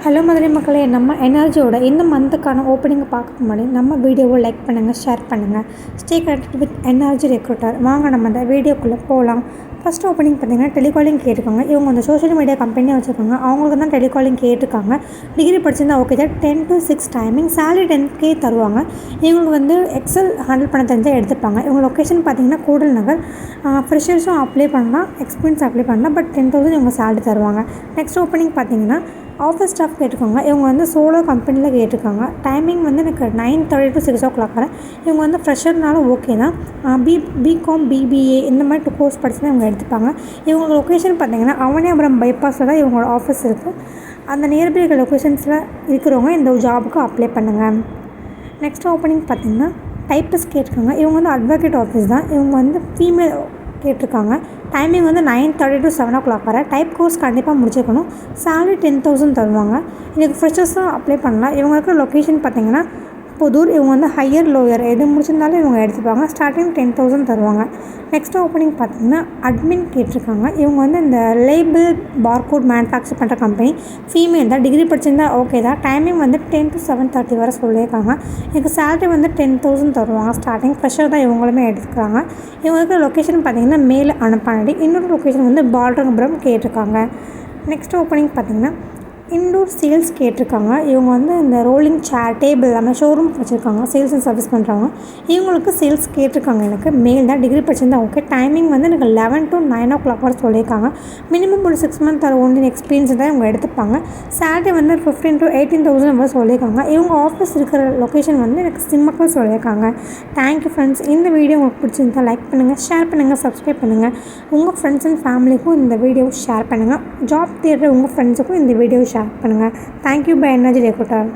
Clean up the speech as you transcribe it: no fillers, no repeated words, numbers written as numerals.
Hello Madurai மக்களே, நம்ம எனர்ஜியோட இந்த மந்த்துக்கான ஓப்பனிங்கை பார்க்க முன்னாடி நம்ம வீடியோவை லைக் பண்ணுங்கள், ஷேர் பண்ணுங்கள். Stay connected with energy recruiter. வாங்க நம்ம அந்த வீடியோக்குள்ளே போகலாம். ஃபஸ்ட் ஓப்பனிங் பார்த்திங்கன்னா டெலிகாலிங் கேட்டிருக்காங்க. இவங்க அந்த சோஷியல் மீடியா கம்பெனியாக வச்சுருக்காங்க. அவங்களுக்கு தான் டெலிகாலிங் கேட்டிருக்காங்க. டிகிரி படிச்சிருந்தா ஓகே தான். 10 to 6 டைமிங். சேலரி 10K தருவாங்க. இவங்களுக்கு வந்து எக்ஸல் ஹேண்டில் பண்ண தெரிஞ்சால் எடுத்துப்பாங்க. இவங்க லொக்கேஷன் பார்த்திங்கன்னா கூடல் நகர். ஃப்ரெஷர்ஸும் அப்ளை பண்ணலாம், எக்ஸ்பீரியன்ஸ் அப்ளை பண்ணலாம். பட் 10,000 இவங்க சேலரி தருவாங்க. நெக்ஸ்ட் ஓப்பனிங் பார்த்திங்கன்னா ஆஃபீஸ் ஸ்டாஃப் கேட்டிருக்காங்க. இவங்க வந்து சோலோ கம்பெனியில் கேட்டிருக்காங்க. டைமிங் வந்து எனக்கு 9:30 to 6 o'clock வரை. இவங்க வந்து ஃப்ரெஷர்னாலும் ஓகே தான். பிகாம், பிபிஏ இந்த மாதிரி 2 கோர்ஸ் படிச்சு தான் இவங்க எடுத்துப்பாங்க. இவங்க லொக்கேஷன் பார்த்திங்கன்னா அவனியாபுரம் பைபாஸில் தான் இவங்களோட ஆஃபீஸ் இருக்குது. அந்த நியர்பை லொக்கேஷன்ஸில் இருக்கிறவங்க இந்த ஜாபுக்கு அப்ளை பண்ணுங்கள். நெக்ஸ்ட் ஓப்பனிங் பார்த்திங்கன்னா டைப்பிஸ்ட் கேட்டிருக்காங்க. இவங்க வந்து அட்வொகேட் ஆஃபீஸ் தான். இவங்க வந்து ஃபீமேல் கேட்டிருக்காங்க. டைமிங் வந்து 9:30 to 7 o'clock வரை. டைப் கோர்ஸ் கண்டிப்பாக முடிச்சிருக்கணும். சேலரி 10,000 தருவாங்க. இதுக்கு ஃப்ரெஷர்ஸும் அப்ளை பண்ணலாம். இவங்க இருக்கிற லொக்கேஷன் பார்த்திங்கன்னா புதூர். இவங்க வந்து ஹையர் லோயர் எது முடிச்சிருந்தாலும் இவங்க எடுத்துப்பாங்க. ஸ்டார்டிங் 10,000 தருவாங்க. நெக்ஸ்ட் ஓப்பனிங் பார்த்திங்கன்னா அட்மின் கேட்டிருக்காங்க. இவங்க வந்து இந்த லேபிள் பார்கோட் மேனுஃபேக்சர் பண்ணுற கம்பெனி. ஃபீமேல் தான். டிகிரி படிச்சிருந்தா ஓகே தான். டைமிங் வந்து 10 to 7:30 வரை சொல்லியிருக்காங்க. எனக்கு சேலரி வந்து 10,000 தருவாங்க. ஸ்டார்டிங் ஃப்ரெஷர் தான் இவங்களுமே எடுத்துக்கிறாங்க. இவங்க இருக்கிற லொக்கேஷன் பார்த்திங்கன்னா மேலே அனுப்பானடி. இன்னொரு லொக்கேஷன் வந்து பால்ரங்கபுரம் கேட்டிருக்காங்க. நெக்ஸ்ட் ஓப்பனிங் பார்த்திங்கன்னா இன்டோர் சேல்ஸ் கேட்டிருக்காங்க. இவங்க வந்து இந்த ரோலிங் சேர், டேபிள் எல்லாமே ஷோரூம் வச்சுருக்காங்க. சேல்ஸ் அண்ட் சர்வீஸ் பண்ணுறாங்க. இவங்களுக்கு சேல்ஸ் கேட்டிருக்காங்க. எனக்கு மேல் தான். டிகிரி படிச்சிருந்தா ஓகே. டைமிங் வந்து எனக்கு 11 to 9 o'clock வரை சொல்லியிருக்காங்க. மினிமம் ஒரு 6 month ஒன்லி எக்ஸ்பீரியன்ஸ் தான் இவங்க எடுத்துப்பாங்க. சேலரி வந்து 15 to 18,000 வரை சொல்லியிருக்காங்க. இவங்க ஆஃபீஸ் இருக்கிற லொக்கேஷன் வந்து எனக்கு சிம்மக்கல் சொல்லியிருக்காங்க. Thank you friends. இந்த வீடியோ உங்களுக்கு பிடிச்சிருந்தா லைக் பண்ணுங்கள், ஷேர் பண்ணுங்கள், சப்ஸ்கிரைப் பண்ணுங்கள். உங்கள் ஃப்ரெண்ட்ஸ் அண்ட் ஃபேமிலிக்கும் இந்த வீடியோவை ஷேர் பண்ணுங்கள். ஜாப் தேடுற உங்கள் ஃப்ரெண்ட்ஸுக்கும் இந்த வீடியோ ஷேர் பண்ணுங்கள். Thank you bye energy recruiter.